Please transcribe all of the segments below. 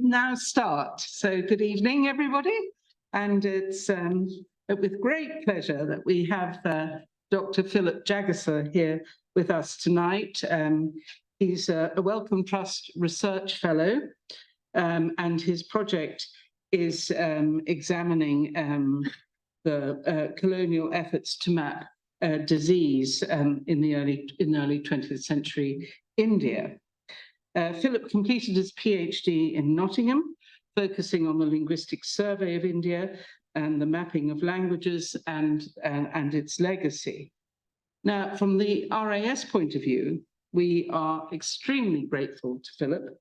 now start. So good evening, everybody. And it's with great pleasure that we have Dr. Philip Jagessar here with us tonight. He's a Wellcome Trust Research Fellow, and his project is examining the colonial efforts to map disease in the early 20th century India. Philip completed his PhD in Nottingham, focusing on the linguistic survey of India and the mapping of languages and its legacy. Now, from the RAS point of view, we are extremely grateful to Philip,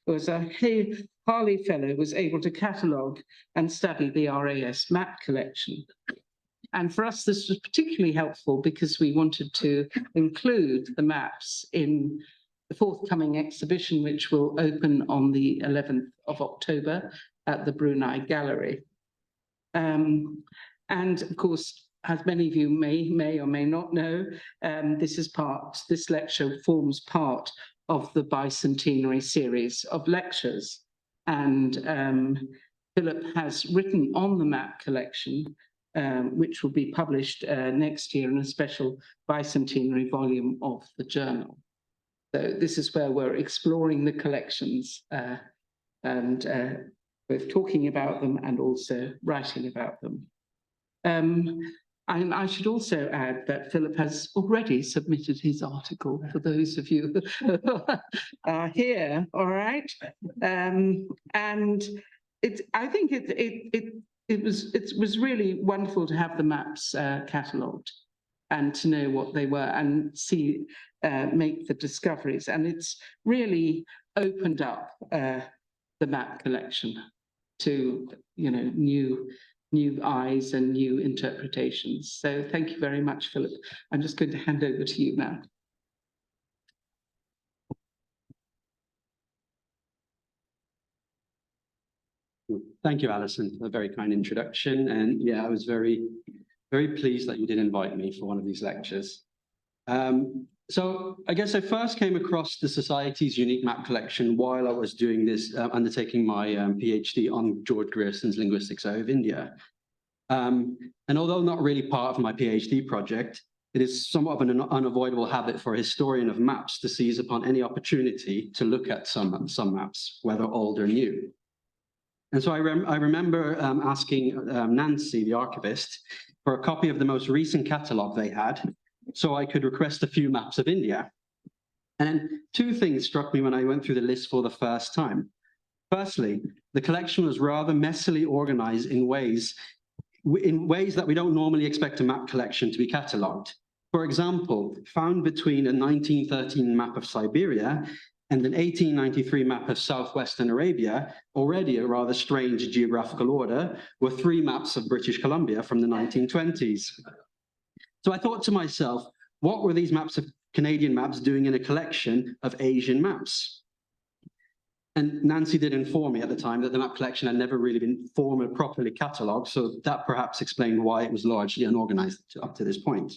who as a Harley Fellow was able to catalogue and study the RAS map collection. And for us, this was particularly helpful because we wanted to include the maps in the forthcoming exhibition, which will open on the 11th of October at the Brunei Gallery. And of course, as many of you may or may not know, this lecture forms part of the bicentenary series of lectures. And Philip has written on the map collection, which will be published next year in a special bicentenary volume of the journal. So this is where we're exploring the collections and both talking about them and also writing about them. And I should also add that Philip has already submitted his article for those of you who are here, all right? And I think it was really wonderful to have the maps catalogued and to know what they were and see make the discoveries. And it's really opened up the map collection to new eyes and new interpretations. So thank you very much, Philip. I'm just going to hand over to you now. Thank you, Alison, for a very kind introduction. And yeah, I was very pleased that you did invite me for one of these lectures. So I guess I first came across the Society's unique map collection while I was doing this, undertaking my PhD on George Grierson's Linguistic Survey of India. And although not really part of my PhD project, it is somewhat of an unavoidable habit for a historian of maps to seize upon any opportunity to look at some maps, whether old or new. And so I remember asking Nancy, the archivist, for a copy of the most recent catalogue they had, so I could request a few maps of India. And two things struck me when I went through the list for the first time. Firstly, the collection was rather messily organized in ways that we don't normally expect a map collection to be catalogued. For example, found between a 1913 map of Siberia and an 1893 map of southwestern Arabia, already a rather strange geographical order, were 3 maps of British Columbia from the 1920s. So I thought to myself, what were these Canadian maps doing in a collection of Asian maps? And Nancy did inform me at the time that the map collection had never really been properly catalogued, so that perhaps explained why it was largely unorganized up to this point.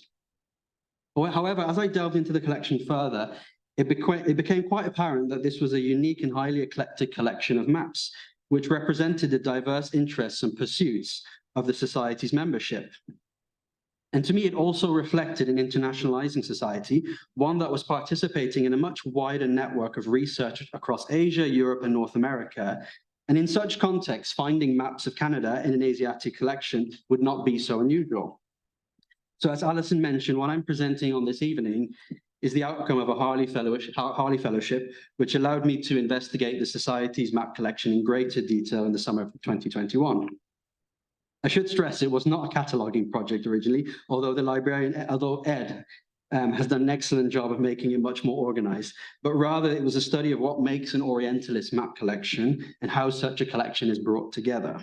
However, as I delved into the collection further, it became quite apparent that this was a unique and highly eclectic collection of maps, which represented the diverse interests and pursuits of the Society's membership. And to me, it also reflected an internationalizing society, one that was participating in a much wider network of research across Asia, Europe, and North America. And in such context, finding maps of Canada in an Asiatic collection would not be so unusual. So as Alison mentioned, what I'm presenting on this evening is the outcome of a Harley Fellowship, which allowed me to investigate the Society's map collection in greater detail in the summer of 2021. I should stress it was not a cataloguing project originally, although Ed has done an excellent job of making it much more organized, but rather it was a study of what makes an Orientalist map collection and how such a collection is brought together.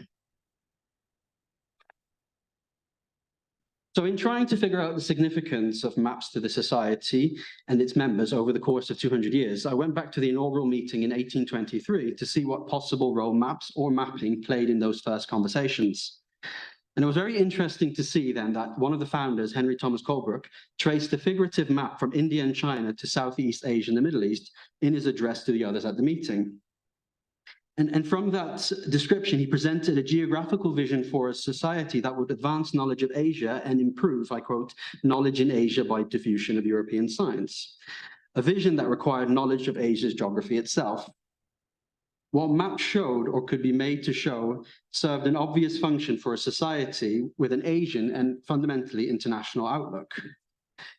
So in trying to figure out the significance of maps to the Society and its members over the course of 200 years, I went back to the inaugural meeting in 1823 to see what possible role maps or mapping played in those first conversations. And it was very interesting to see then that one of the founders, Henry Thomas Colebrook, traced a figurative map from India and China to Southeast Asia and the Middle East in his address to the others at the meeting. And from that description, he presented a geographical vision for a society that would advance knowledge of Asia and improve, I quote, knowledge in Asia by diffusion of European science. A vision that required knowledge of Asia's geography itself. What maps showed, or could be made to show, served an obvious function for a society with an Asian and fundamentally international outlook.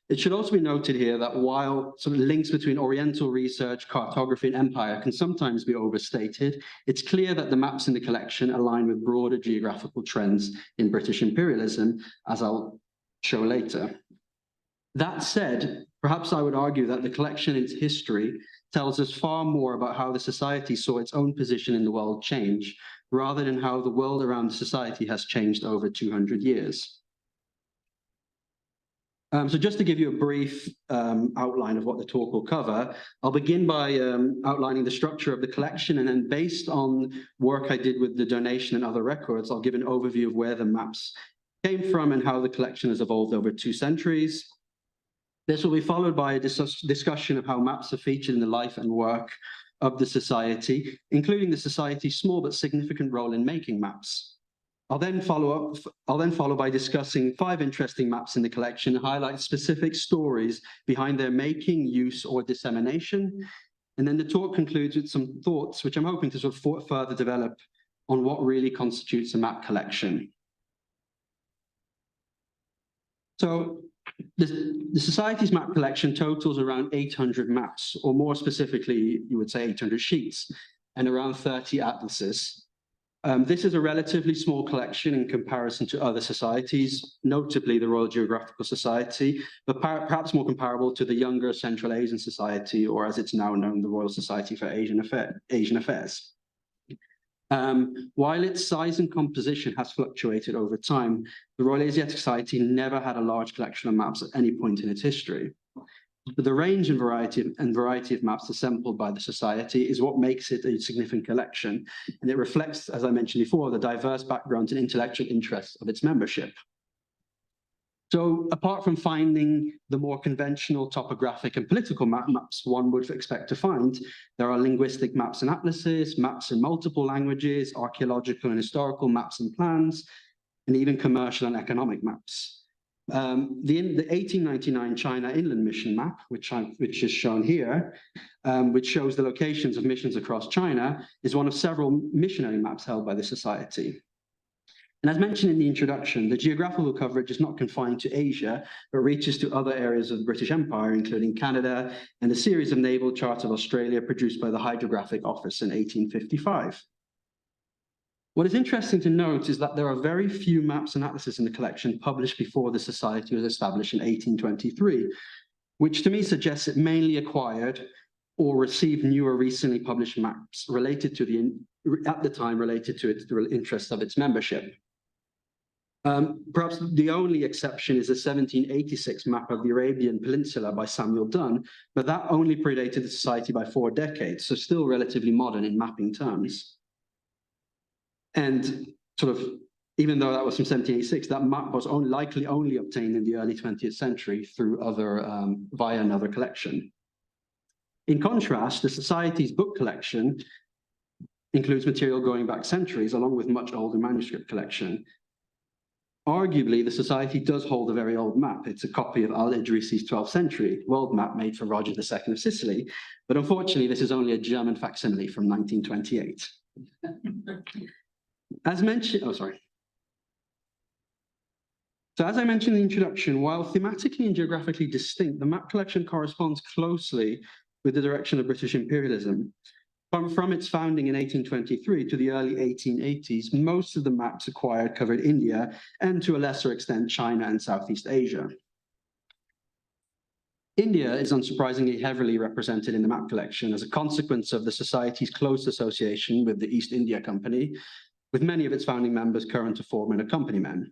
It should also be noted here that while sort of links between Oriental research, cartography, and empire can sometimes be overstated, it's clear that the maps in the collection align with broader geographical trends in British imperialism, as I'll show later. That said, perhaps I would argue that the collection and its history tells us far more about how the society saw its own position in the world change, rather than how the world around the society has changed over 200 years. So just to give you a brief outline of what the talk will cover, I'll begin by outlining the structure of the collection, and then based on work I did with the donation and other records, I'll give an overview of where the maps came from and how the collection has evolved over 2 centuries. This will be followed by a discussion of how maps are featured in the life and work of the society, including the society's small but significant role in making maps. I'll then follow by discussing 5 interesting maps in the collection, highlight specific stories behind their making, use, or dissemination. And then the talk concludes with some thoughts, which I'm hoping to sort of further develop on what really constitutes a map collection. So the Society's map collection totals around 800 maps, or more specifically, you would say 800 sheets, and around 30 atlases. This is a relatively small collection in comparison to other societies, notably the Royal Geographical Society, but perhaps more comparable to the younger Central Asian Society, or as it's now known, the Royal Society for Asian Affairs. While its size and composition has fluctuated over time, the Royal Asiatic Society never had a large collection of maps at any point in its history. But the range and variety of maps assembled by the Society is what makes it a significant collection, and it reflects, as I mentioned before, the diverse backgrounds and intellectual interests of its membership. So apart from finding the more conventional topographic and political maps one would expect to find, there are linguistic maps and atlases, maps in multiple languages, archaeological and historical maps and plans, and even commercial and economic maps. The 1899 China Inland Mission map, which is shown here, which shows the locations of missions across China, is one of several missionary maps held by the Society. And as mentioned in the introduction, the geographical coverage is not confined to Asia, but reaches to other areas of the British Empire, including Canada and a series of naval charts of Australia produced by the Hydrographic Office in 1855. What is interesting to note is that there are very few maps and atlases in the collection published before the Society was established in 1823, which to me suggests it mainly acquired or received newer recently published maps related to at the time related to the interests of its membership. Perhaps the only exception is a 1786 map of the Arabian Peninsula by Samuel Dunn, but that only predated the Society by 4 decades, so still relatively modern in mapping terms. And sort of, even though that was from 1786, that map was likely only obtained in the early 20th century through via another collection. In contrast, the Society's book collection includes material going back centuries, along with much older manuscript collection. Arguably, the Society does hold a very old map. It's a copy of Al-Idrisi's 12th century world map made for Roger II of Sicily, but unfortunately, this is only a German facsimile from 1928. As mentioned, So as I mentioned in the introduction, while thematically and geographically distinct, the map collection corresponds closely with the direction of British imperialism. From its founding in 1823 to the early 1880s, most of the maps acquired covered India and to a lesser extent, China and Southeast Asia. India is unsurprisingly heavily represented in the map collection as a consequence of the Society's close association with the East India Company, with many of its founding members current to former companymen.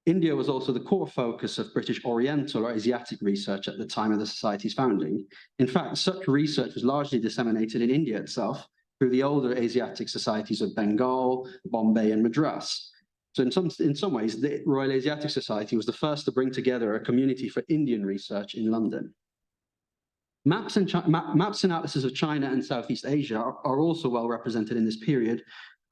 India was also the core focus of British Oriental or Asiatic research at the time of the Society's founding. In fact, such research was largely disseminated in India itself through the older Asiatic societies of Bengal, Bombay, and Madras. So in some ways, the Royal Asiatic Society was the first to bring together a community for Indian research in London. Maps and atlases of China and Southeast Asia are also well represented in this period,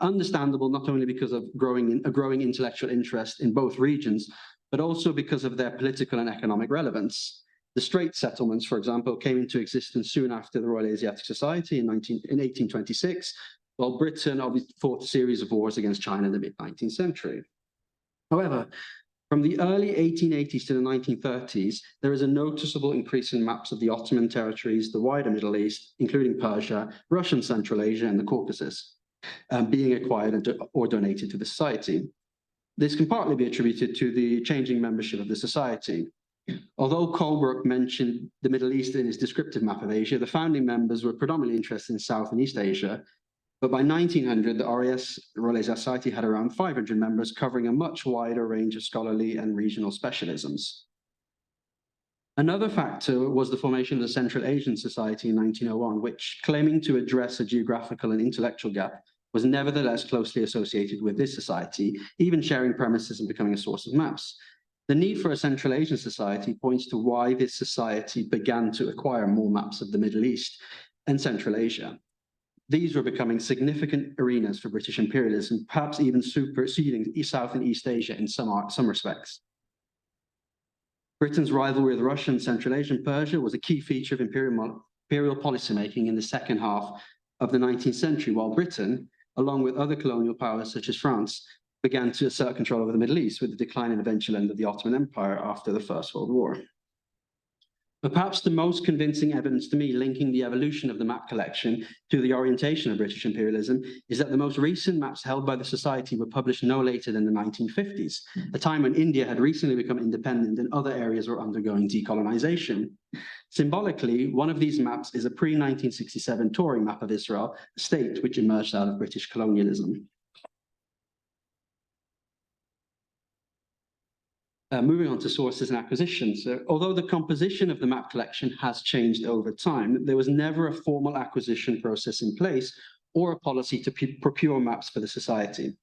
understandable not only because of a growing intellectual interest in both regions, but also because of their political and economic relevance. The Strait settlements, for example, came into existence soon after the Royal Asiatic Society in 1826, while Britain fought a series of wars against China in the mid-19th century. However, from the early 1880s to the 1930s, there is a noticeable increase in maps of the Ottoman territories, the wider Middle East, including Persia, Russian Central Asia, and the Caucasus, being acquired or donated to the society. This can partly be attributed to the changing membership of the society. Although Colebrook mentioned the Middle East in his descriptive map of Asia, the founding members were predominantly interested in South and East Asia. But by 1900, the Royal Asiatic Society had around 500 members, covering a much wider range of scholarly and regional specialisms. Another factor was the formation of the Central Asian Society in 1901, which, claiming to address a geographical and intellectual gap, was nevertheless closely associated with this society, even sharing premises and becoming a source of maps. The need for a Central Asian Society points to why this society began to acquire more maps of the Middle East and Central Asia. These were becoming significant arenas for British imperialism, perhaps even superseding South and East Asia in some respects. Britain's rivalry with Russia and Central Asia and Persia was a key feature of imperial policymaking in the second half of the 19th century, while Britain, along with other colonial powers such as France, began to assert control over the Middle East with the decline and eventual end of the Ottoman Empire after the First World War. But perhaps the most convincing evidence to me linking the evolution of the map collection to the orientation of British imperialism is that the most recent maps held by the Society were published no later than the 1950s, a time when India had recently become independent and other areas were undergoing decolonization. Symbolically, one of these maps is a pre-1967 touring map of Israel, a state which emerged out of British colonialism. Moving on to sources and acquisitions. Although the composition of the map collection has changed over time, there was never a formal acquisition process in place or a policy to procure maps for the society.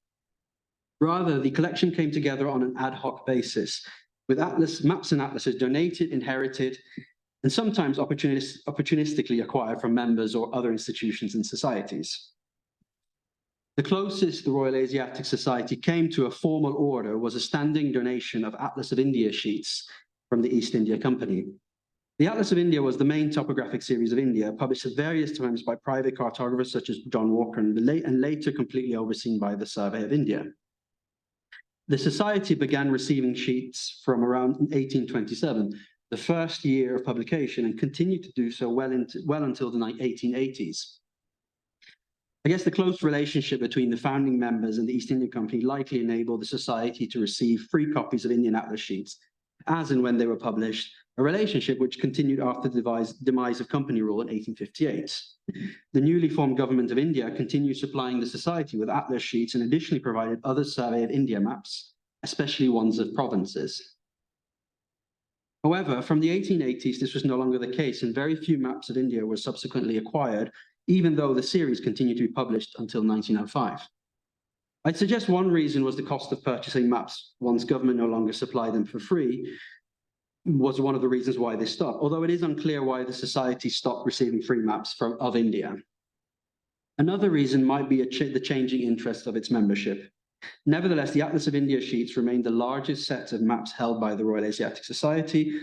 Rather, the collection came together on an ad hoc basis, with maps and atlases donated, inherited, and sometimes opportunistically acquired from members or other institutions and societies. The closest the Royal Asiatic Society came to a formal order was a standing donation of Atlas of India sheets from the East India Company. The Atlas of India was the main topographic series of India, published at various times by private cartographers such as John Walker and later completely overseen by the Survey of India. The Society began receiving sheets from around 1827, the first year of publication, and continued to do so well until the 1880s. I guess the close relationship between the founding members and the East India Company likely enabled the Society to receive free copies of Indian Atlas sheets as and when they were published, a relationship which continued after the demise of company rule in 1858. The newly formed government of India continued supplying the Society with Atlas sheets and additionally provided other Survey of India maps, especially ones of provinces. However, from the 1880s, this was no longer the case, and very few maps of India were subsequently acquired, even though the series continued to be published until 1905. I'd suggest one reason was the cost of purchasing maps once government no longer supplied them for free was one of the reasons why they stopped, although it is unclear why the Society stopped receiving free maps of India. Another reason might be the changing interest of its membership. Nevertheless, the Atlas of India sheets remained the largest set of maps held by the Royal Asiatic Society,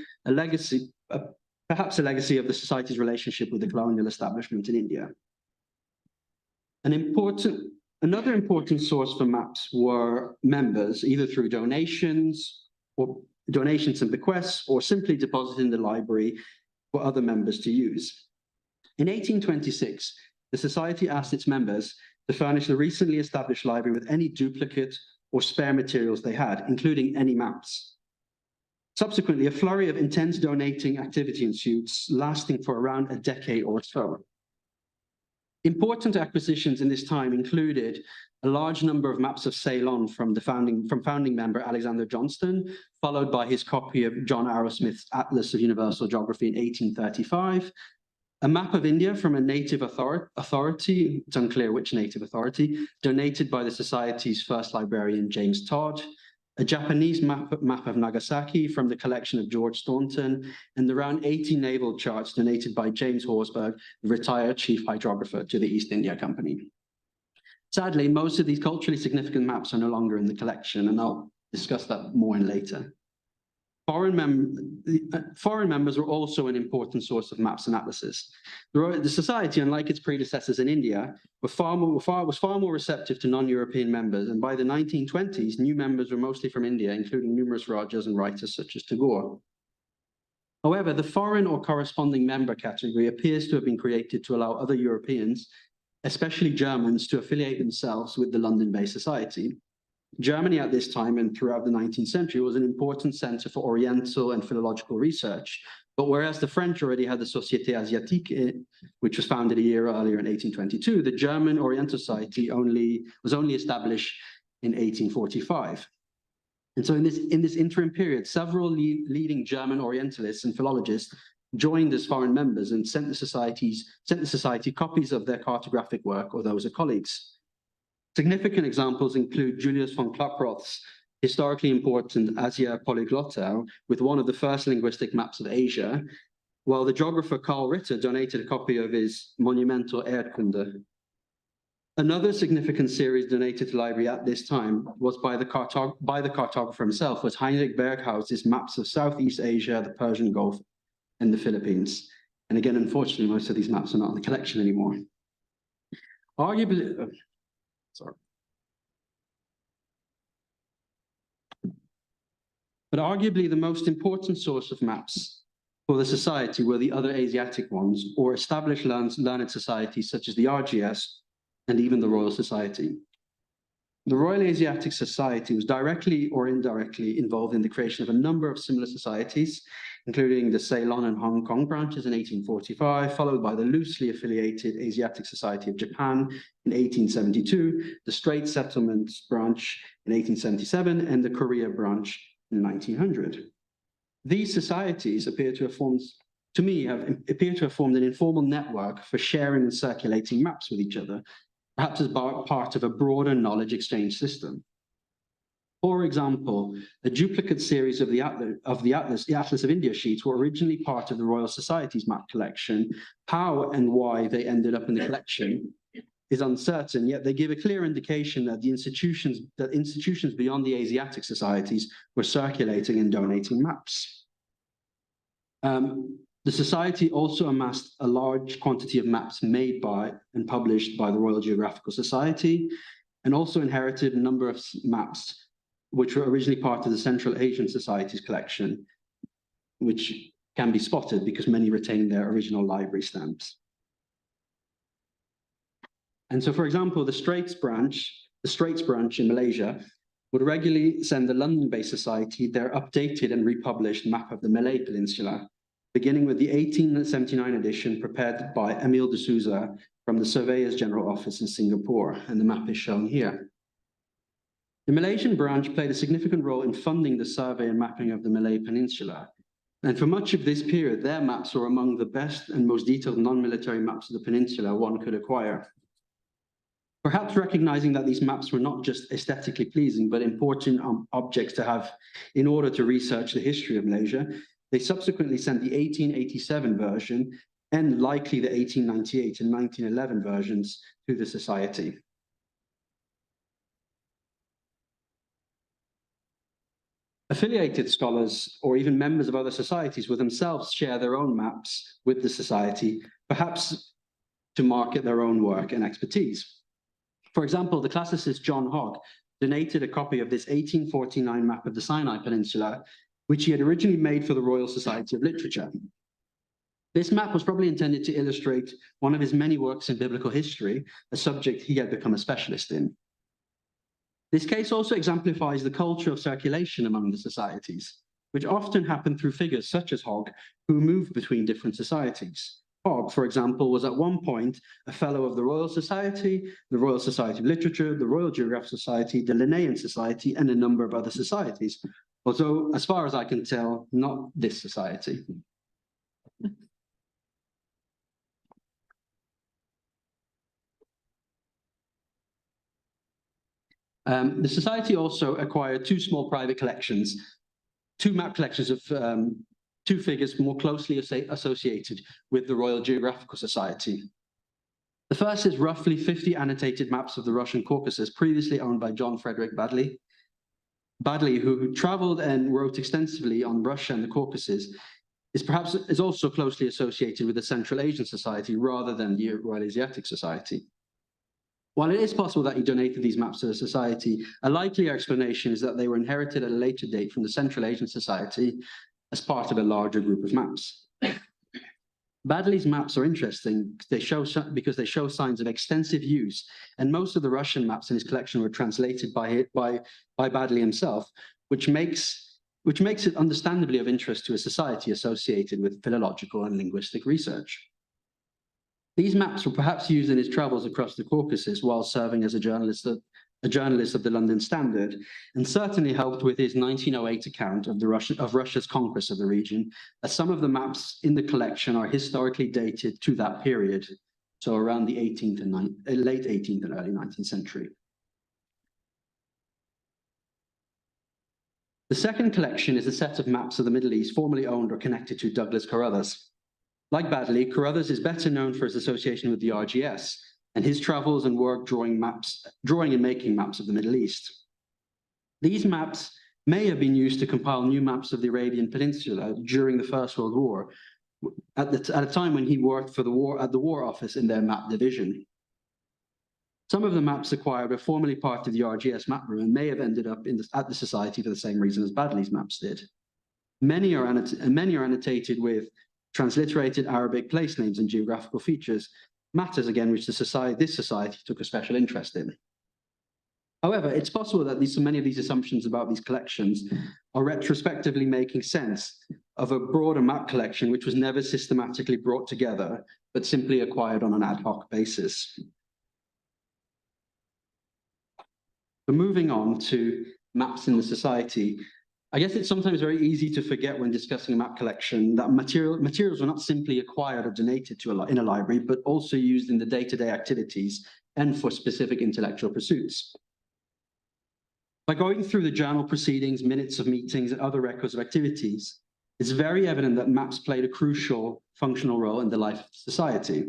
perhaps a legacy of the Society's relationship with the colonial establishment in India. Another important source for maps were members, either through donations and bequests, or simply deposited in the library for other members to use. In 1826, the Society asked its members to furnish the recently established library with any duplicate or spare materials they had, including any maps. Subsequently, a flurry of intense donating activity ensued, lasting for around a decade or so. Important acquisitions in this time included a large number of maps of Ceylon from founding member Alexander Johnston, followed by his copy of John Arrowsmith's Atlas of Universal Geography in 1835, a map of India from a native authority, it's unclear which native authority, donated by the Society's first librarian, James Todd, a Japanese map of Nagasaki from the collection of George Thornton, and around 80 naval charts donated by James Horsburgh, the retired chief hydrographer to the East India Company. Sadly, most of these culturally significant maps are no longer in the collection, and I'll discuss that more in later. Foreign members were also an important source of maps and atlases. The Society, unlike its predecessors in India, was far more receptive to non-European members, and by the 1920s, new members were mostly from India, including numerous Rajas and writers such as Tagore. However, the foreign or corresponding member category appears to have been created to allow other Europeans, especially Germans, to affiliate themselves with the London-based society. Germany at this time and throughout the 19th century was an important center for Oriental and philological research. But whereas the French already had the Société Asiatique, which was founded a year earlier in 1822, the German Oriental Society was only established in 1845. And so in this interim period, several leading German Orientalists and philologists joined as foreign members and sent the society copies of their cartographic work or those of colleagues. Significant examples include Julius von Klaproth's historically important Asia Polyglotta, with one of the first linguistic maps of Asia, while the geographer Karl Ritter donated a copy of his monumental Erdkunde. Another significant series donated to the library at this time was by the cartographer himself, was Heinrich Berghaus's maps of Southeast Asia, the Persian Gulf, and the Philippines. And again, unfortunately, most of these maps are not in the collection anymore. Arguably, but arguably the most important source of maps for the society were the other Asiatic ones, or established learned societies such as the RGS and even the Royal Society. The Royal Asiatic Society was directly or indirectly involved in the creation of a number of similar societies, including the Ceylon and Hong Kong branches in 1845, followed by the loosely affiliated Asiatic Society of Japan in 1872, the Straits Settlements branch in 1877, and the Korea branch in 1900. These societies appear to have formed an informal network for sharing and circulating maps with each other, perhaps as part of a broader knowledge exchange system. For example, a duplicate series of the Atlas of India sheets were originally part of the Royal Society's map collection. How and why they ended up in the collection is uncertain, yet they give a clear indication that institutions beyond the Asiatic societies were circulating and donating maps. The Society also amassed a large quantity of maps made by and published by the Royal Geographical Society, and also inherited a number of maps which were originally part of the Central Asian Society's collection, which can be spotted because many retain their original library stamps. And so, for example, the Straits branch in Malaysia would regularly send the London-based society their updated and republished map of the Malay Peninsula, beginning with the 1879 edition prepared by Emile de Souza from the Surveyor's General Office in Singapore, and the map is shown here. The Malaysian branch played a significant role in funding the survey and mapping of the Malay Peninsula. And for much of this period, their maps were among the best and most detailed non-military maps of the peninsula one could acquire. Perhaps recognizing that these maps were not just aesthetically pleasing, but important objects to have in order to research the history of Malaysia, they subsequently sent the 1887 version and likely the 1898 and 1911 versions to the Society. Affiliated scholars or even members of other societies will themselves share their own maps with the Society, perhaps to market their own work and expertise. For example, the classicist John Hogg donated a copy of this 1849 map of the Sinai Peninsula, which he had originally made for the Royal Society of Literature. This map was probably intended to illustrate one of his many works in biblical history, a subject he had become a specialist in. This case also exemplifies the culture of circulation among the societies, which often happened through figures such as Hogg, who moved between different societies. Hogg, for example, was at one point a fellow of the Royal Society, the Royal Society of Literature, the Royal Geographical Society, the Linnaean Society, and a number of other societies, although, as far as I can tell, not this society. The Society also acquired two small private collections, two map collections of two figures more closely associated with the Royal Geographical Society. The first is roughly 50 annotated maps of the Russian Caucasus, previously owned by John Frederick Baddeley. Baddeley, who traveled and wrote extensively on Russia and the Caucasus, is also closely associated with the Central Asian Society rather than the Royal Asiatic Society. While it is possible that he donated these maps to the Society, a likelier explanation is that they were inherited at a later date from the Central Asian Society as part of a larger group of maps. Baddeley's maps are interesting because they show signs of extensive use, and most of the Russian maps in his collection were translated by Baddeley himself, which makes it understandably of interest to a society associated with philological and linguistic research. These maps were perhaps used in his travels across the Caucasus while serving as a journalist of the London Standard, and certainly helped with his 1908 account of Russia's conquest of the region, as some of the maps in the collection are historically dated to that period, so around the late 18th and early 19th century. The second collection is a set of maps of the Middle East formerly owned or connected to Douglas Carruthers. Like Baddeley, Carruthers is better known for his association with the RGS and his travels and work drawing and making maps of the Middle East. These maps may have been used to compile new maps of the Arabian Peninsula during the First World War, at a time when he worked for at the War Office in their map division. Some of the maps acquired were formerly part of the RGS map room and may have ended up at the Society for the same reason as Baddeley's maps did. Many are annotated with transliterated Arabic place names and geographical features, matters again which this society took a special interest in. However, it's possible that many of these assumptions about these collections are retrospectively making sense of a broader map collection which was never systematically brought together, but simply acquired on an ad hoc basis. But moving on to maps in the Society, I guess it's sometimes very easy to forget when discussing a map collection that materials were not simply acquired or donated in a library, but also used in the day-to-day activities and for specific intellectual pursuits. By going through the journal proceedings, minutes of meetings, and other records of activities, it's very evident that maps played a crucial functional role in the life of society.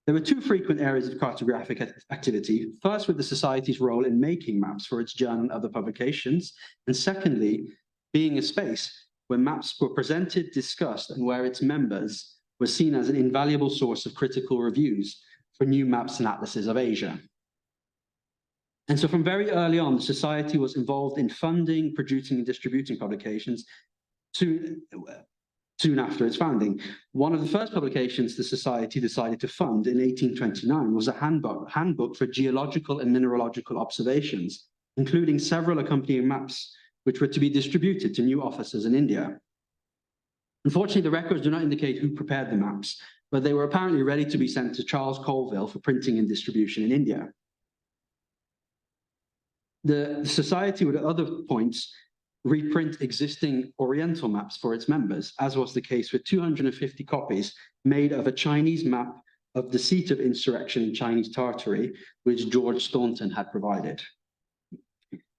There were two frequent areas of cartographic activity, first with the Society's role in making maps for its journal and other publications, and secondly, being a space where maps were presented, discussed, and where its members were seen as an invaluable source of critical reviews for new maps and atlases of Asia. And so from very early on, the Society was involved in funding, producing, and distributing publications soon after its founding. One of the first publications the Society decided to fund in 1829 was a handbook for geological and mineralogical observations, including several accompanying maps which were to be distributed to new officers in India. Unfortunately, the records do not indicate who prepared the maps, but they were apparently ready to be sent to Charles Colville for printing and distribution in India. The Society would at other points reprint existing Oriental maps for its members, as was the case with 250 copies made of a Chinese map of the seat of insurrection in Chinese Tartary, which George Staunton had provided.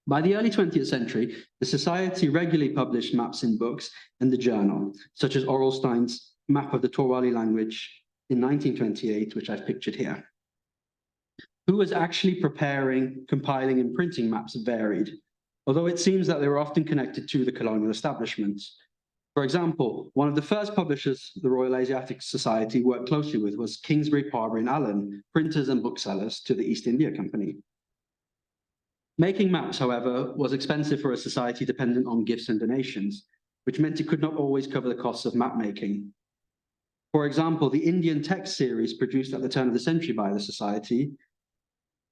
By the early 20th century, the Society regularly published maps in books and the journal, such as Orlstein's map of the Torwali language in 1928, which I've pictured here. Who was actually preparing, compiling, and printing maps varied, although it seems that they were often connected to the colonial establishments. For example, one of the first publishers the Royal Asiatic Society worked closely with was Kingsbury, Parber, and Allen, printers and booksellers to the East India Company. Making maps, however, was expensive for a society dependent on gifts and donations, which meant it could not always cover the costs of map making. For example, the Indian text series produced at the turn of the century by the Society,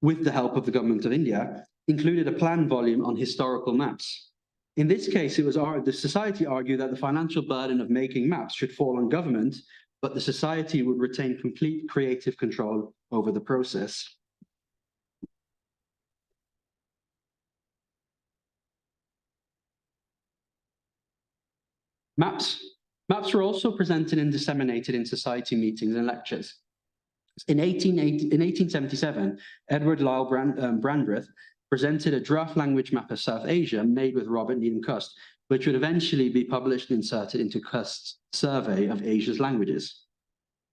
with the help of the Government of India, included a planned volume on historical maps. In this case, the Society argued that the financial burden of making maps should fall on government, but the Society would retain complete creative control over the process. Maps were also presented and disseminated in Society meetings and lectures. In 1877, Edward Lyle Brandreth presented a draft language map of South Asia made with Robert Needham Cust, which would eventually be published and inserted into Cust's survey of Asia's languages.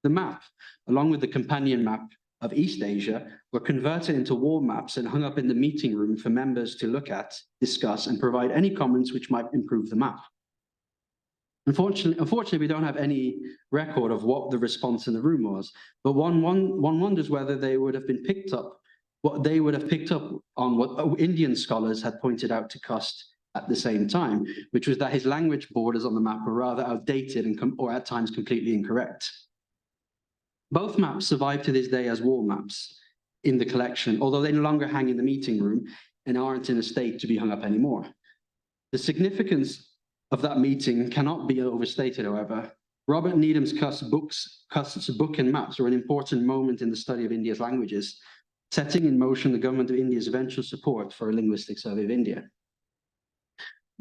The map, along with the companion map of East Asia, were converted into wall maps and hung up in the meeting room for members to look at, discuss, and provide any comments which might improve the map. Unfortunately, we don't have any record of what the response in the room was, but one wonders whether they would have been picked up, what they would have picked up on what Indian scholars had pointed out to Cust at the same time, which was that his language borders on the map were rather outdated and or at times completely incorrect. Both maps survive to this day as wall maps in the collection, although they no longer hang in the meeting room and aren't in a state to be hung up anymore. The significance of that meeting cannot be overstated, however. Robert Needham's Cust's book and maps were an important moment in the study of India's languages, setting in motion the government of India's eventual support for a linguistic survey of India.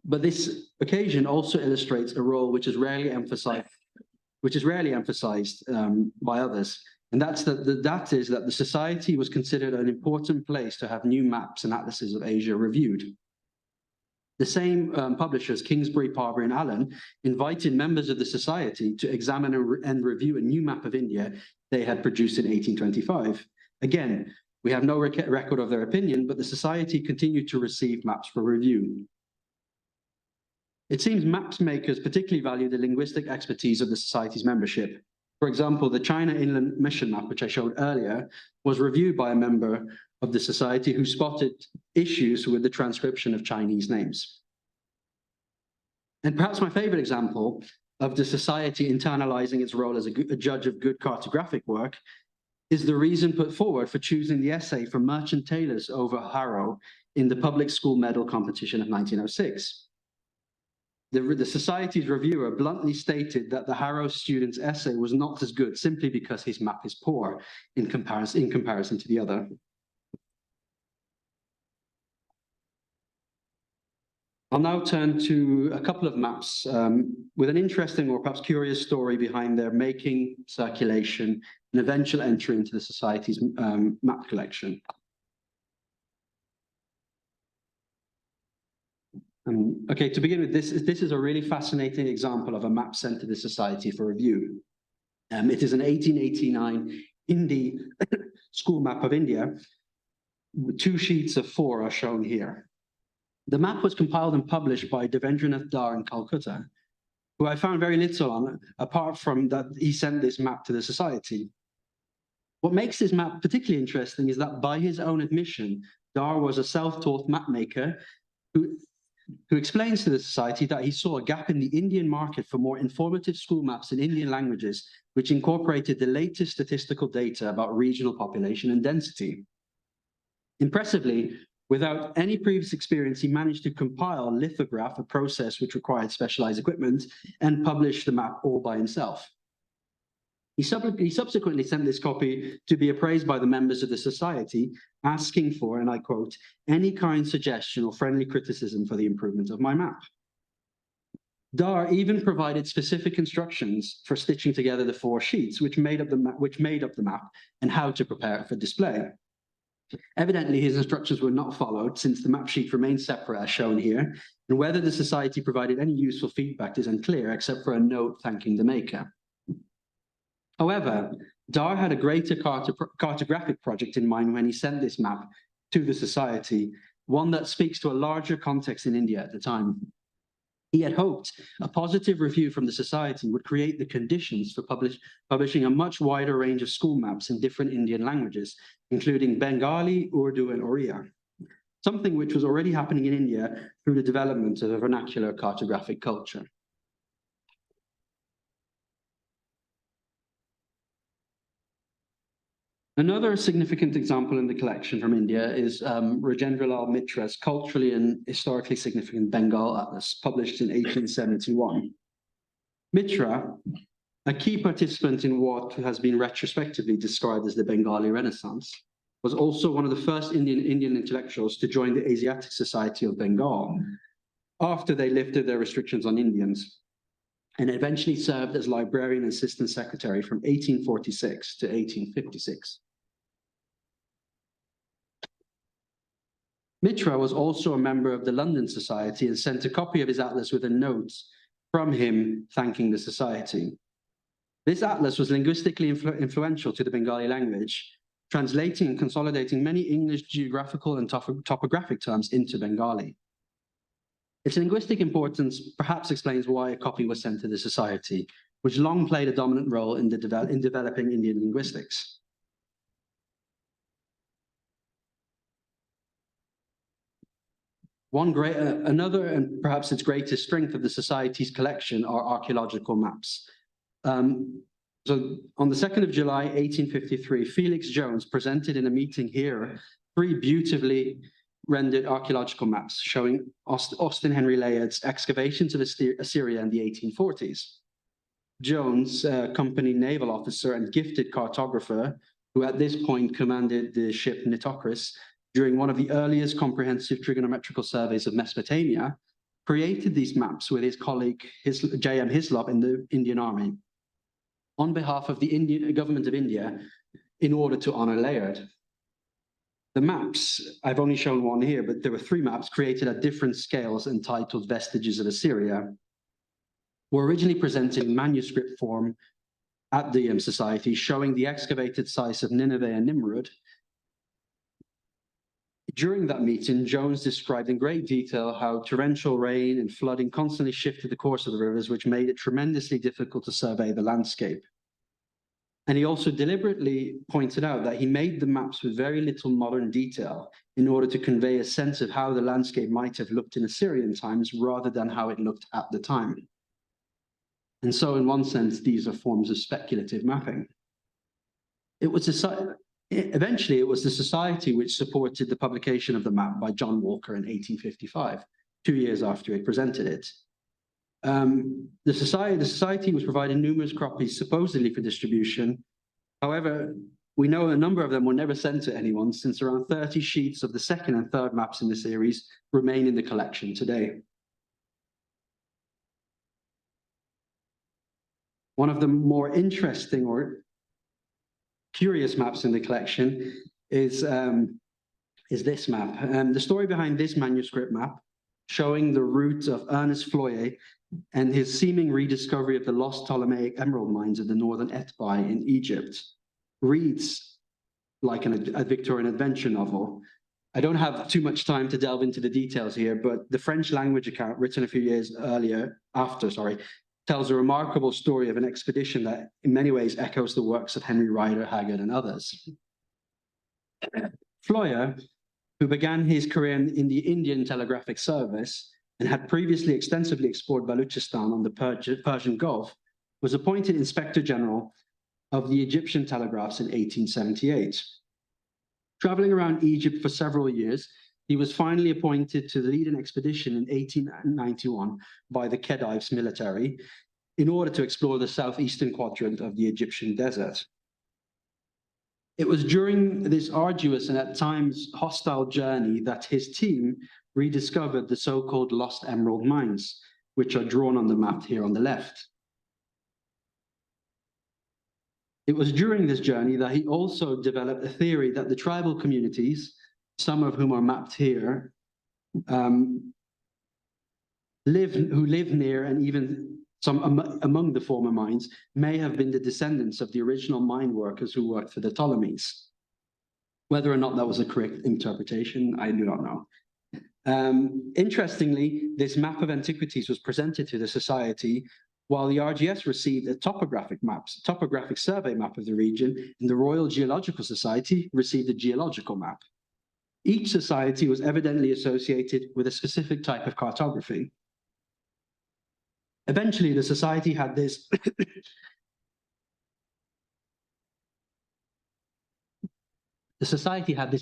But this occasion also illustrates a role which is rarely emphasized by others, and that is that the Society was considered an important place to have new maps and atlases of Asia reviewed. The same publishers, Kingsbury, Parber, and Allen, invited members of the Society to examine and review a new map of India they had produced in 1825. Again, we have no record of their opinion, but the Society continued to receive maps for review. It seems maps makers particularly value the linguistic expertise of the Society's membership. For example, the China Inland Mission map, which I showed earlier, was reviewed by a member of the Society who spotted issues with the transcription of Chinese names. And perhaps my favorite example of the Society internalizing its role as a judge of good cartographic work is the reason put forward for choosing the essay for Merchant Tailors over Harrow in the public school medal competition of 1906. The Society's reviewer bluntly stated that the Harrow student's essay was not as good simply because his map is poor in comparison to the other. I'll now turn to a couple of maps with an interesting or perhaps curious story behind their making, circulation, and eventual entry into the Society's map collection. Okay, to begin with, this is a really fascinating example of a map sent to the Society for review. It is an 1889 Hindi school map of India. 2 sheets of 4 are shown here. The map was compiled and published by Devendranath Dar in Calcutta, who I found very little on, apart from that he sent this map to the Society. What makes this map particularly interesting is that by his own admission, Dar was a self-taught map maker who explains to the Society that he saw a gap in the Indian market for more informative school maps in Indian languages, which incorporated the latest statistical data about regional population and density. Impressively, without any previous experience, he managed to compile, lithograph, a process which required specialized equipment, and publish the map all by himself. He subsequently sent this copy to be appraised by the members of the Society, asking for, and I quote, "any kind suggestion or friendly criticism for the improvement of my map." Dar even provided specific instructions for stitching together the 4 sheets, which made up the map, and how to prepare it for display. Evidently, his instructions were not followed, since the map sheet remains separate as shown here, and whether the Society provided any useful feedback is unclear, except for a note thanking the maker. However, Dar had a greater cartographic project in mind when he sent this map to the Society, one that speaks to a larger context in India at the time. He had hoped a positive review from the Society would create the conditions for publishing a much wider range of school maps in different Indian languages, including Bengali, Urdu, and Oriya, something which was already happening in India through the development of a vernacular cartographic culture. Another significant example in the collection from India is Rajendralal Mitra's culturally and historically significant Bengal Atlas, published in 1871. Mitra, a key participant in what has been retrospectively described as the Bengali Renaissance, was also one of the first Indian intellectuals to join the Asiatic Society of Bengal after they lifted their restrictions on Indians, and eventually served as librarian and assistant secretary from 1846 to 1856. Mitra was also a member of the London Society and sent a copy of his atlas with a note from him thanking the society. This atlas was linguistically influential to the Bengali language, translating and consolidating many English geographical and topographic terms into Bengali. Its linguistic importance perhaps explains why a copy was sent to the society, which long played a dominant role in developing Indian linguistics. Another and perhaps its greatest strength of the society's collection are archaeological maps. So on the 2nd of July, 1853, Felix Jones presented in a meeting here 3 beautifully rendered archaeological maps showing Austin Henry Layard's excavations of Assyria in the 1840s. Jones, a company naval officer and gifted cartographer, who at this point commanded the ship Nitocris, during one of the earliest comprehensive trigonometrical surveys of Mesopotamia, created these maps with his colleague J.M. Hislop in the Indian Army on behalf of the government of India in order to honor Layard. The maps, I've only shown one here, but there were 3 maps created at different scales entitled Vestiges of Assyria, were originally presented in manuscript form at the Society, showing the excavated sites of Nineveh and Nimrud. During that meeting, Jones described in great detail how torrential rain and flooding constantly shifted the course of the rivers, which made it tremendously difficult to survey the landscape. And he also deliberately pointed out that he made the maps with very little modern detail in order to convey a sense of how the landscape might have looked in Assyrian times rather than how it looked at the time. And so in one sense, these are forms of speculative mapping. Eventually, it was the Society which supported the publication of the map by John Walker in 1855, 2 years after he presented it. The Society was providing numerous copies supposedly for distribution. However, we know a number of them were never sent to anyone, since around 30 sheets of the 2nd and 3rd maps in the series remain in the collection today. One of the more interesting or curious maps in the collection is this map. The story behind this manuscript map, showing the route of Ernest Floyer and his seeming rediscovery of the lost Ptolemaic emerald mines of the northern Etbai in Egypt, reads like a Victorian adventure novel. I don't have too much time to delve into the details here, but the French language account, written a few years after, tells a remarkable story of an expedition that in many ways echoes the works of Henry Rider Haggard and others. Floyer, who began his career in the Indian Telegraphic Service and had previously extensively explored Baluchistan on the Persian Gulf, was appointed Inspector General of the Egyptian telegraphs in 1878. Traveling around Egypt for several years, he was finally appointed to lead an expedition in 1891 by the Khedive's military in order to explore the southeastern quadrant of the Egyptian desert. It was during this arduous and at times hostile journey that his team rediscovered the so-called lost emerald mines, which are drawn on the map here on the left. It was during this journey that he also developed a theory that the tribal communities, some of whom are mapped here, who live near and even some among the former mines may have been the descendants of the original mine workers who worked for the Ptolemies. Whether or not that was a correct interpretation, I do not know. Interestingly, this map of antiquities was presented to the Society while the RGS received a topographic survey map of the region, and the Royal Geological Society received a geological map. Each society was evidently associated with a specific type of cartography. Eventually, the Society had this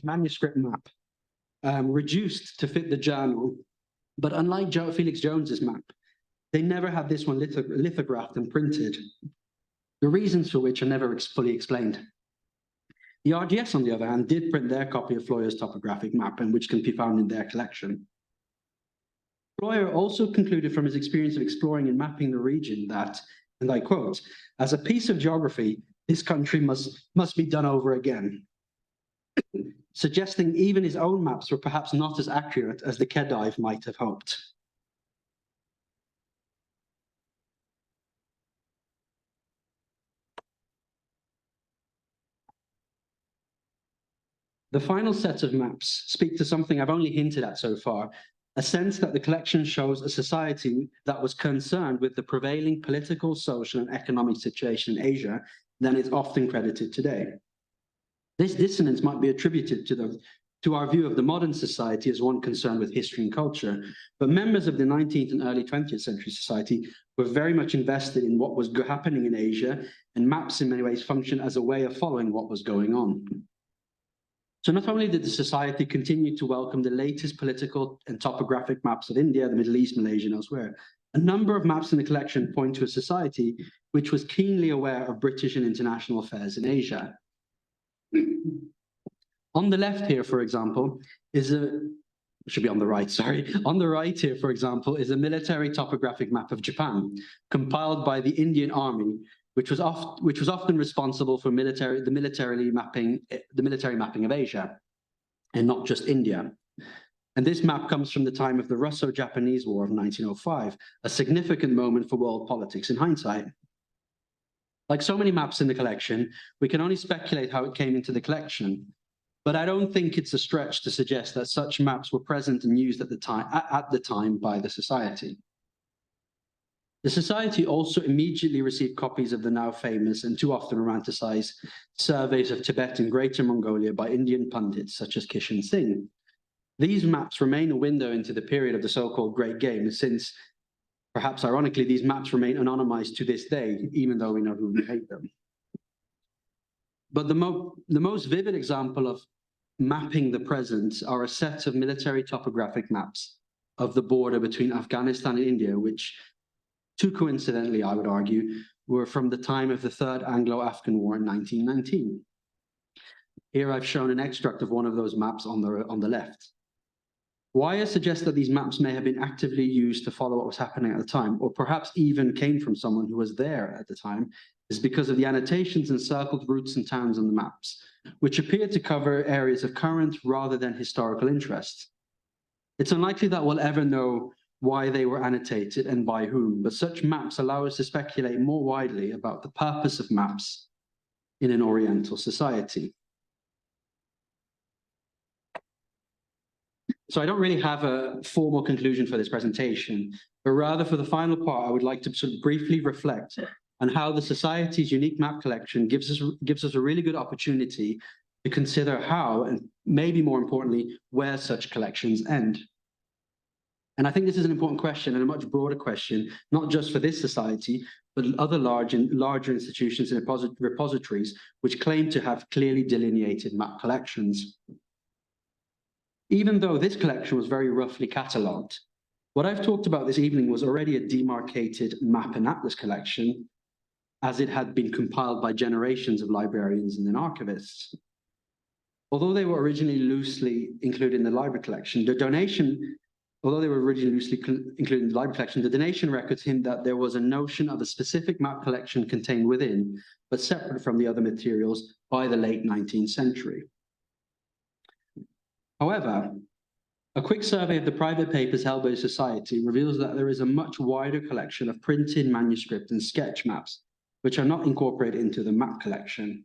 manuscript map reduced to fit the journal, but unlike Felix Jones's map, they never had this one lithographed and printed, the reasons for which are never fully explained. The RGS, on the other hand, did print their copy of Floyer's topographic map, and which can be found in their collection. Floyer also concluded from his experience of exploring and mapping the region that, and I quote, "As a piece of geography, this country must be done over again." suggesting even his own maps were perhaps not as accurate as the Khedive might have hoped. The final set of maps speak to something I've only hinted at so far, a sense that the collection shows a society that was concerned with the prevailing political, social, and economic situation in Asia than is often credited today. This dissonance might be attributed to our view of the modern society as one concerned with history and culture, but members of the 19th and early 20th century society were very much invested in what was happening in Asia, and maps in many ways function as a way of following what was going on. So not only did the society continue to welcome the latest political and topographic maps of India, the Middle East, Malaysia, and elsewhere, a number of maps in the collection point to a society which was keenly aware of British and international affairs in Asia. On the left here, for example, should be on the right, sorry. On the right here, for example, is a military topographic map of Japan, compiled by the Indian Army, which was often responsible for the military mapping of Asia, and not just India. And this map comes from the time of the Russo-Japanese War of 1905, a significant moment for world politics in hindsight. Like so many maps in the collection, we can only speculate how it came into the collection, but I don't think it's a stretch to suggest that such maps were present and used at the time by the society. The society also immediately received copies of the now famous and too often romanticized surveys of Tibet and Greater Mongolia by Indian pundits such as Kishan Singh. These maps remain a window into the period of the so-called Great Game, since, perhaps ironically, these maps remain anonymized to this day, even though we know who made them. But the most vivid example of mapping the present are a set of military topographic maps of the border between Afghanistan and India, which, too coincidentally, I would argue, were from the time of the Third Anglo-Afghan War in 1919. Here I've shown an extract of one of those maps on the left. Wire suggests that these maps may have been actively used to follow what was happening at the time, or perhaps even came from someone who was there at the time, is because of the annotations and circled routes and towns on the maps, which appear to cover areas of current rather than historical interest. It's unlikely that we'll ever know why they were annotated and by whom, but such maps allow us to speculate more widely about the purpose of maps in an Oriental society. So I don't really have a formal conclusion for this presentation, but rather for the final part, I would like to sort of briefly reflect on how the Society's unique map collection gives us a really good opportunity to consider how, and maybe more importantly, where such collections end. And I think this is an important question and a much broader question, not just for this society, but other larger institutions and repositories which claim to have clearly delineated map collections. Even though this collection was very roughly catalogued, what I've talked about this evening was already a demarcated map and atlas collection, as it had been compiled by generations of librarians and then archivists. Although they were originally loosely included in the library collection, the donation records hint that there was a notion of a specific map collection contained within, but separate from the other materials by the late 19th century. However, a quick survey of the private papers held by the Society reveals that there is a much wider collection of printed manuscript and sketch maps, which are not incorporated into the map collection.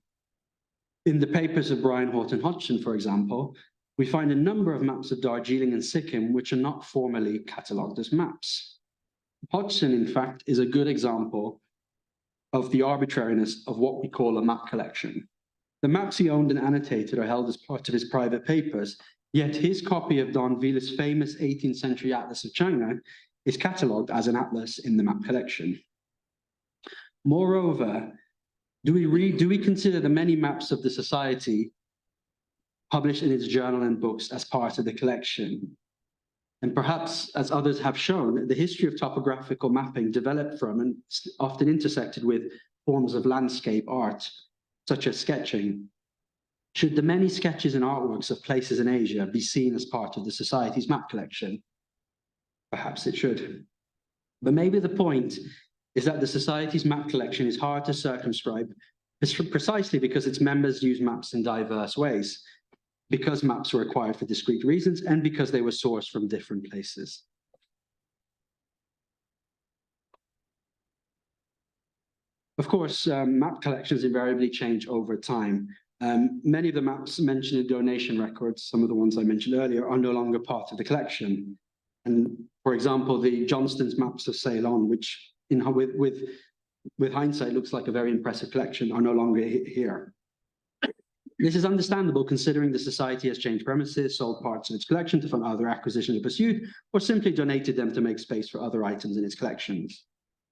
In the papers of Brian Horton Hodgson, for example, we find a number of maps of Darjeeling and Sikkim which are not formally catalogued as maps. Hodgson, in fact, is a good example of the arbitrariness of what we call a map collection. The maps he owned and annotated are held as part of his private papers, yet his copy of D'Anville's famous 18th century Atlas of China is catalogued as an atlas in the map collection. Moreover, do we consider the many maps of the Society published in its journal and books as part of the collection? And perhaps, as others have shown, the history of topographical mapping developed from and often intersected with forms of landscape art, such as sketching. Should the many sketches and artworks of places in Asia be seen as part of the Society's map collection? Perhaps it should. But maybe the point is that the Society's map collection is hard to circumscribe precisely because its members use maps in diverse ways. because maps were acquired for discrete reasons and because they were sourced from different places. Of course, map collections invariably change over time. Many of the maps mentioned in donation records, some of the ones I mentioned earlier, are no longer part of the collection. And for example, the Johnston's maps of Ceylon, which with hindsight looks like a very impressive collection, are no longer here. This is understandable considering the society has changed premises, sold parts of its collection to fund other acquisitions it pursued, or simply donated them to make space for other items in its collections.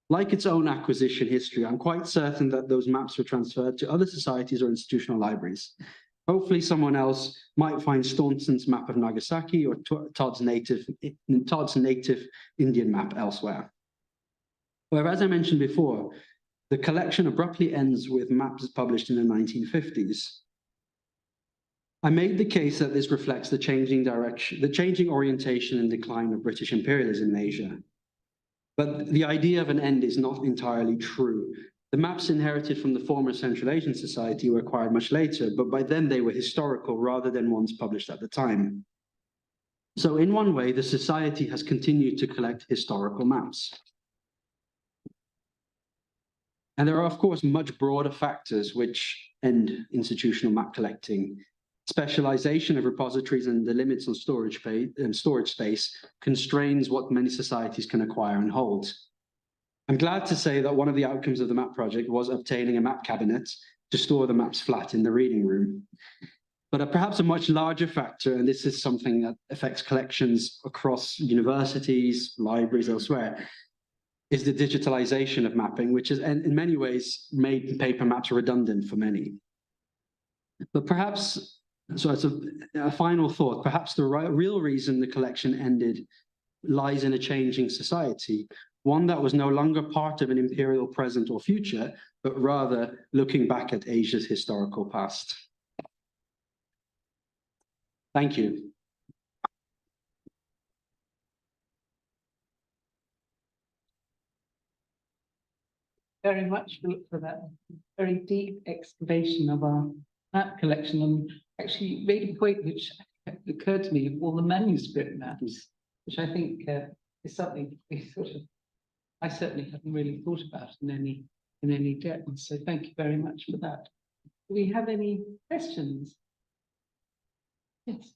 Like its own acquisition history, I'm quite certain that those maps were transferred to other societies or institutional libraries. Hopefully someone else might find Staunton's map of Nagasaki or Todd's native Indian map elsewhere. However, as I mentioned before, the collection abruptly ends with maps published in the 1950s. I made the case that this reflects the changing orientation and decline of British imperialism in Asia. But the idea of an end is not entirely true. The maps inherited from the former Central Asian Society were acquired much later, but by then they were historical rather than ones published at the time. So in one way, the society has continued to collect historical maps. And there are, of course, much broader factors which end institutional map collecting. Specialization of repositories and the limits on storage space constrains what many societies can acquire and hold. I'm glad to say that one of the outcomes of the map project was obtaining a map cabinet to store the maps flat in the reading room. But perhaps a much larger factor, and this is something that affects collections across universities, libraries, elsewhere, is the digitalization of mapping, which has in many ways made paper maps redundant for many. But perhaps, so it's a final thought, perhaps the real reason the collection ended lies in a changing society, one that was no longer part of an imperial present or future, but rather looking back at Asia's historical past. Thank you. Very much, Philip, for that very deep excavation of our map collection, and actually made a point which occurred to me of all the manuscript maps, which I think is something we I certainly haven't really thought about in any depth. So thank you very much for that. Do we have any questions? Yes.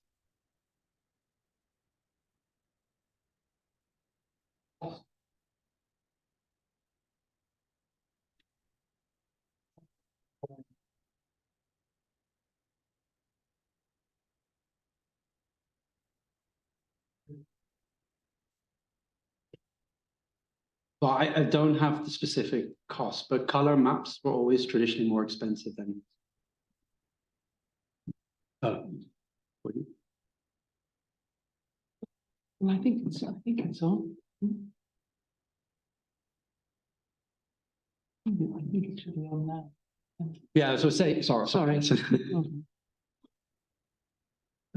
Well, I don't have the specific cost, but color maps were always traditionally more expensive than. Well, I think it's on. I think it should be on now. Yeah, so say sorry.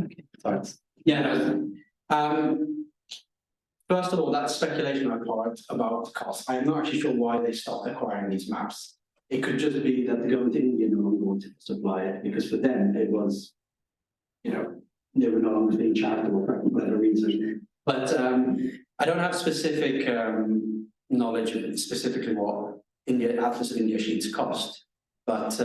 Okay. Sorry. Yeah, no. First of all, that speculation I applied about the cost. I am not actually sure why they stopped acquiring these maps. It could just be that the government in India no longer wanted to supply it, because for them it was, they were no longer being charitable for whatever reason. But I don't have specific knowledge of specifically what Atlas of India sheets cost. But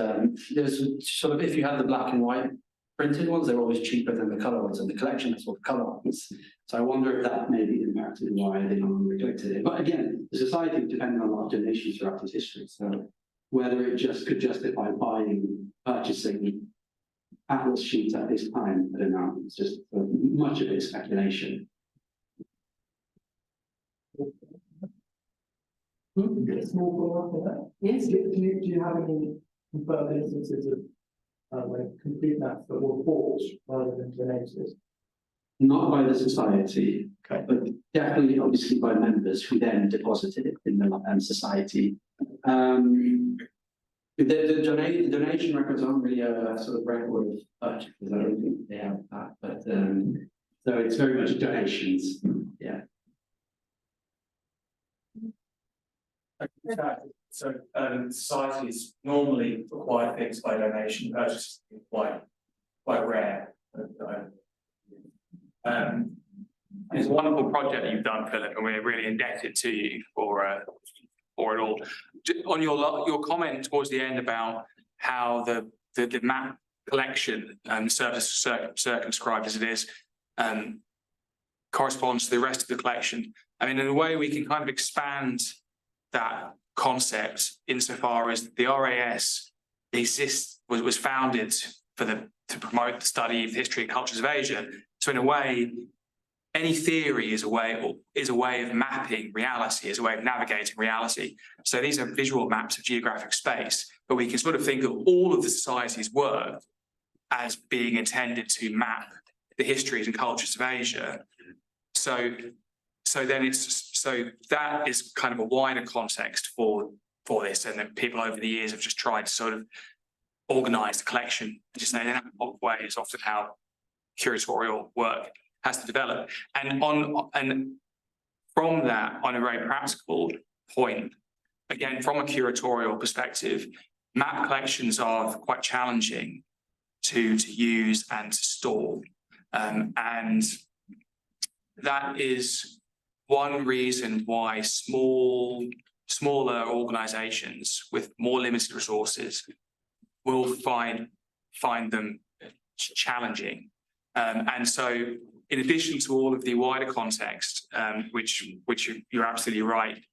there's sort of, if you have the black and white printed ones, they're always cheaper than the color ones, and the collection has all the color ones. So I wonder if that maybe impacted why they no longer collected it. But again, the society depended on a lot of donations throughout its history. So whether it just could justify purchasing Atlas sheets at this time, I don't know. It's just much of it is speculation. Yes. Do you have any confirmed instances of complete maps that were bought rather than donated? Not by the society, Okay. but definitely, obviously, by members who then deposited it in the society. The donation records aren't really a sort of record of purchases. I don't think they have that, but so it's very much donations. Yeah. So societies normally acquire things by donation, purchases quite rare. It's a wonderful project that you've done, Philip, and we're really indebted to you for it all. On your comment towards the end about how the map collection, circumscribed as it is, corresponds to the rest of the collection. I mean, in a way, we can kind of expand that concept insofar as the RAS was founded to promote the study of the history and cultures of Asia. So in a way, any theory is a way of mapping reality, is a way of navigating reality. So these are visual maps of geographic space, but we can sort of think of all of the society's work as being intended to map the histories and cultures of Asia. So that is kind of a wider context for this, and then people over the years have just tried to sort of organise the collection, just in a way is often how curatorial work has to develop. And from that, on a very practical point, again, from a curatorial perspective, map collections are quite challenging to use and to store. And that is one reason why smaller organisations with more limited resources will find them challenging. And so, in addition to all of the wider context, which you're absolutely right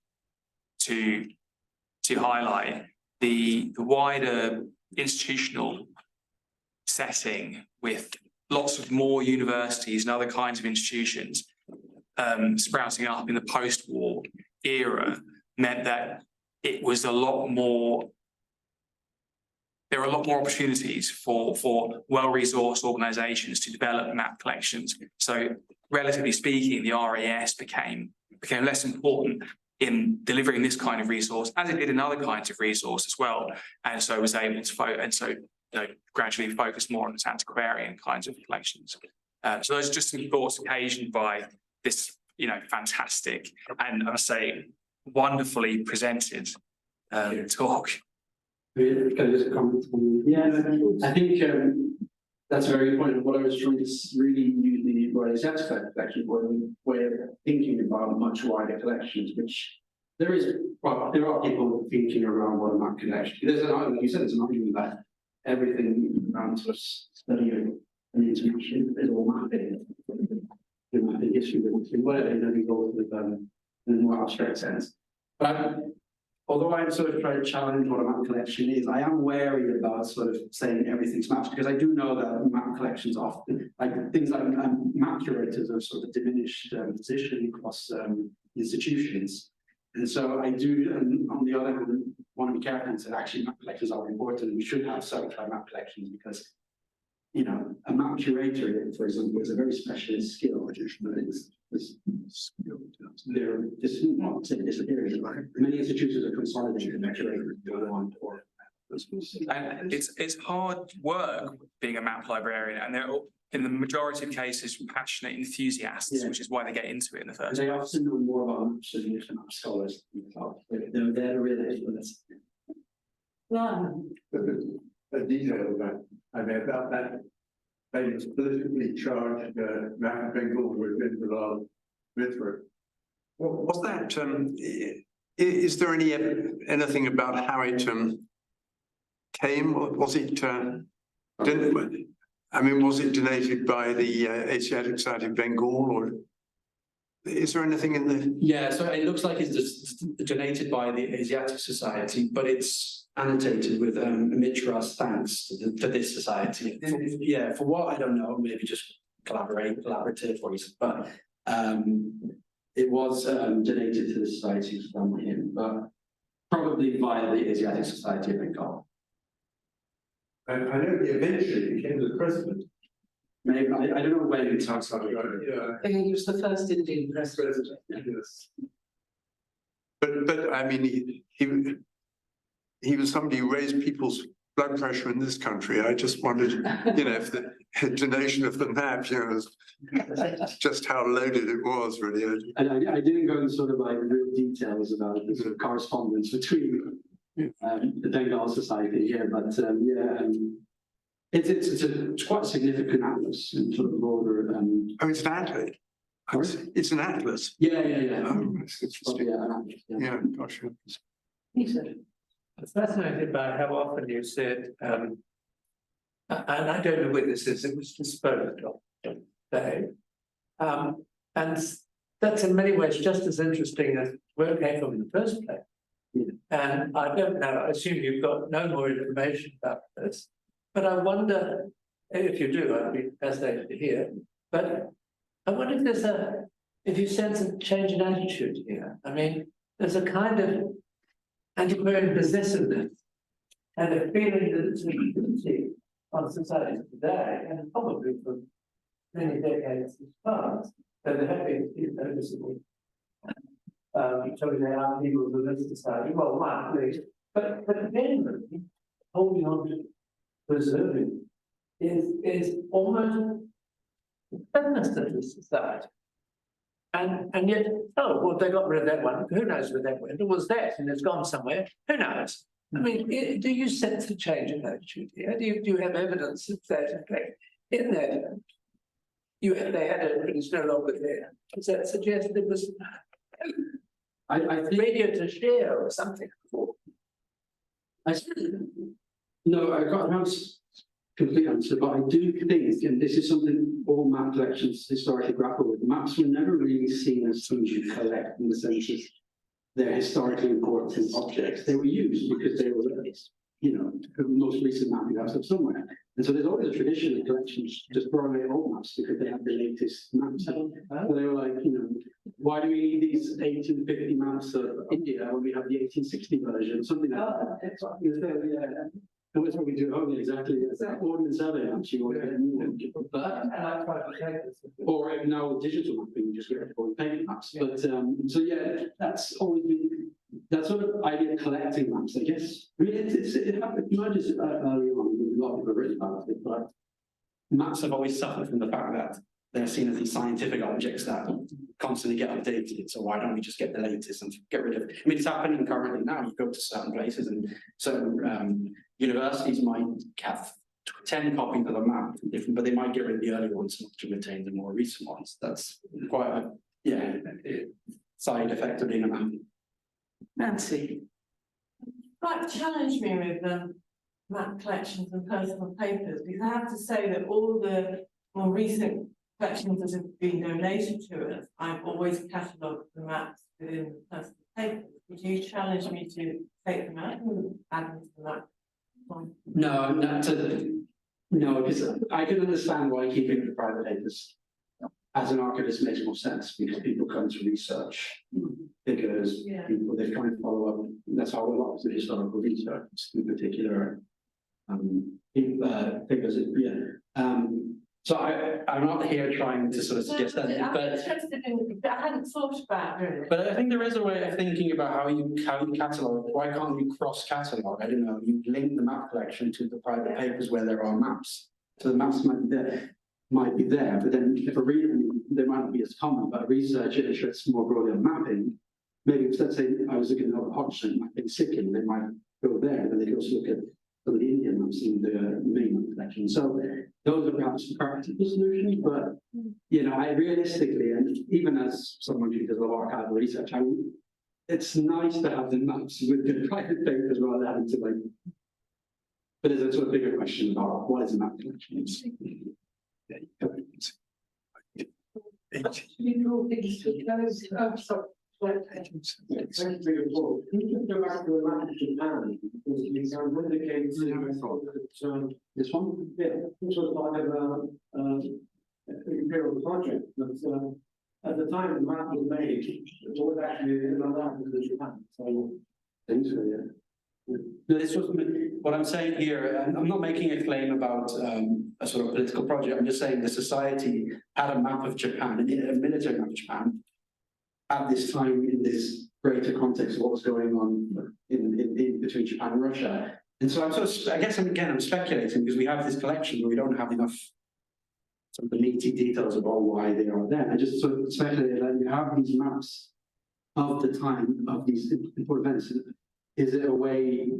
to highlight, the wider institutional setting with lots of more universities and other kinds of institutions sprouting up in the post-war era meant that it was there are a lot more opportunities for well-resourced organisations to develop map collections. So relatively speaking, the RAS became less important in delivering this kind of resource, as it did in other kinds of resource as well. And so was able to gradually focus more on its antiquarian kinds of collections. So those are just some thoughts occasioned by this, fantastic and I say wonderfully presented talk. Can I just comment on? Yeah, I think that's a very good point. What I was trying to really use the Royal Asiatic collection for a way of thinking about much wider collections, which there are people thinking around what a map collection. There's an argument, you said there's an argument that everything around to us studying an international is all mapping. Mapping history, whatever, you go with in a more abstract sense. But although I'm sort of trying to challenge what a map collection is, I am wary about sort of saying everything's maps, because I do know that map collections often, like things like map curators, are sort of diminished position across institutions. And so I do, and on the other hand, want to be careful and say actually map collections are important. We should have certified map collections because, a map curator, for example, is a very specialist skill. They're just not disappearing. Many institutions are consolidating map curators. And it's hard work being a map librarian, and they're in the majority of cases passionate enthusiasts, which is why they get into it in the first place. They often know more about maps than most map scholars. They're the real experts. A detail about that maybe politically charged map of Bengal within the last Mithra. Was that is there anything about how it came? Was it was it donated by the Asiatic Society of Bengal, or is there anything in the? Yeah, so it looks like it's donated by the Asiatic Society, but it's annotated with a Mitra's thanks to this society. For what I don't know, maybe just collaborative reasons, but it was donated to the society from him, but probably via the Asiatic Society of Bengal. I know he eventually became the president. Maybe I don't know when it starts. Yeah. I think he was the first Indian president. Yes. But I mean, he was somebody who raised people's blood pressure in this country. I just wondered, if the donation of the map, just how loaded it was, really. And I didn't go into sort of like real details about the sort of correspondence between the Bengal Society here, but It's quite a significant atlas in sort of broader. Oh, it's an atlas. Sorry? It's an atlas. Yeah. Oh, it's interesting. Yeah, an atlas, yeah. Yeah, gosh. I'm fascinated by how often you said, and I don't know whether this is, it was disposed of today. And that's in many ways just as interesting as where it came from in the first place. Yeah. And I don't know, I assume you've got no more information about this, but I wonder if you do, I'd be fascinated to hear. But I wonder if you sense a change in attitude here. I mean, there's a kind of antiquarian possessiveness and a feeling that it's a duty on society today, and probably for many decades past, that there have been noticeable showing there are people who live in society, well, rightly, but generally holding on to preserving is almost feminist to society. And yet, oh, well, they got rid of that one. Who knows where that went? It was that, and it's gone somewhere. Who knows? I mean, do you sense a change in attitude here? Do you have evidence of that? In fact, in that they had it, but it's no longer there. Does that suggest it was I think radio to share or something? no, I can't have a complete answer, but I do think, and this is something all map collections historically grapple with. Maps were never really seen as things you collect in the sense that they're historically important objects. They were used because they were, the most recent map you have stuff somewhere. And so there's always a tradition of collections just throwing away old maps because they have the latest maps. So they were like, why do we need these 1850 maps of India when we have the 1860 version? Something like that. And that's what we do. Oh, yeah, exactly. Ordnance survey maps, you want to get a new one. Or now with digital mapping, you just get everyone paper maps. But so yeah, that's always been that sort of idea of collecting maps, I guess. I mean, it emerges early on. A lot of people have written about it, but maps have always suffered from the fact that they're seen as these scientific objects that constantly get updated. So why don't we just get the latest and get rid of it? I mean, it's happening currently now. You go to certain places and certain universities might have 10 copies of a map, different, but they might get rid of the early ones to retain the more recent ones. That's quite a side effect of being a map. Nancy. Might challenge me with map collections and personal papers, because I have to say that all the more recent collections that have been donated to us, I've always catalogued the maps within the personal papers. Would you challenge me to take them out and add them to the map? No, because I can understand why keeping the private papers as an archivist makes more sense, because people come to research figures, people they try and follow up. That's how a lot of the historical research, in particular, figures. So I'm not here trying to sort of suggest that, I'm interested in. I hadn't thought about really. But I think there is a way of thinking about how you catalogue. Why can't you cross catalogue? I don't know. You link the map collection to the private papers where there are maps. So the maps might be there, but then if a reader, they might not be as common. But a researcher interested more broadly in mapping. Maybe let's say I was looking at Hodgson in Sikkim, they might go there, but they could also look at some of the Indian maps in the main collection. So those are perhaps practical solutions, but I realistically, and even as someone who does a lot of archival research, it's nice to have the maps with the private papers rather than having to but there's a sort of bigger question about what is a map collection? This one? Yeah, this was part of imperial project, but at the time the map was made, it was actually another Japan. So I think so, yeah. No, this was what I'm saying here. I'm not making a claim about a sort of political project. I'm just saying the society had a map of Japan, a military map of Japan, at this time in this greater context of what was going on in between Japan and Russia. And so I guess I'm speculating because we have this collection, but we don't have enough sort of the meaty details about why they are there. I just sort of speculated that you have these maps of the time of these important events. Is it a way,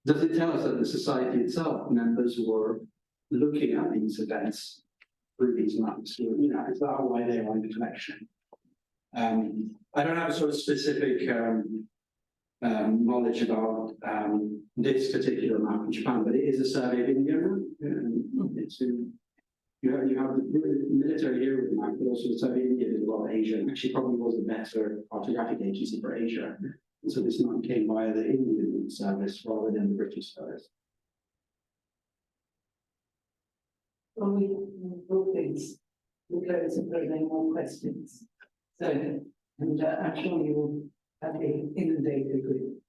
does it tell us that the society itself, members were looking at these events through these maps, you know, is that why they are in the collection? I don't have a sort of specific knowledge about this particular map in Japan, but it is a survey of India. It's you have the military here with the map, but also the survey of India is about Asia, and actually probably was the better cartographic agency for Asia. And so this map came via the Indian service rather than the British service. Well, we will things, we'll go to any more questions. So, and I'm sure you will have been inundated with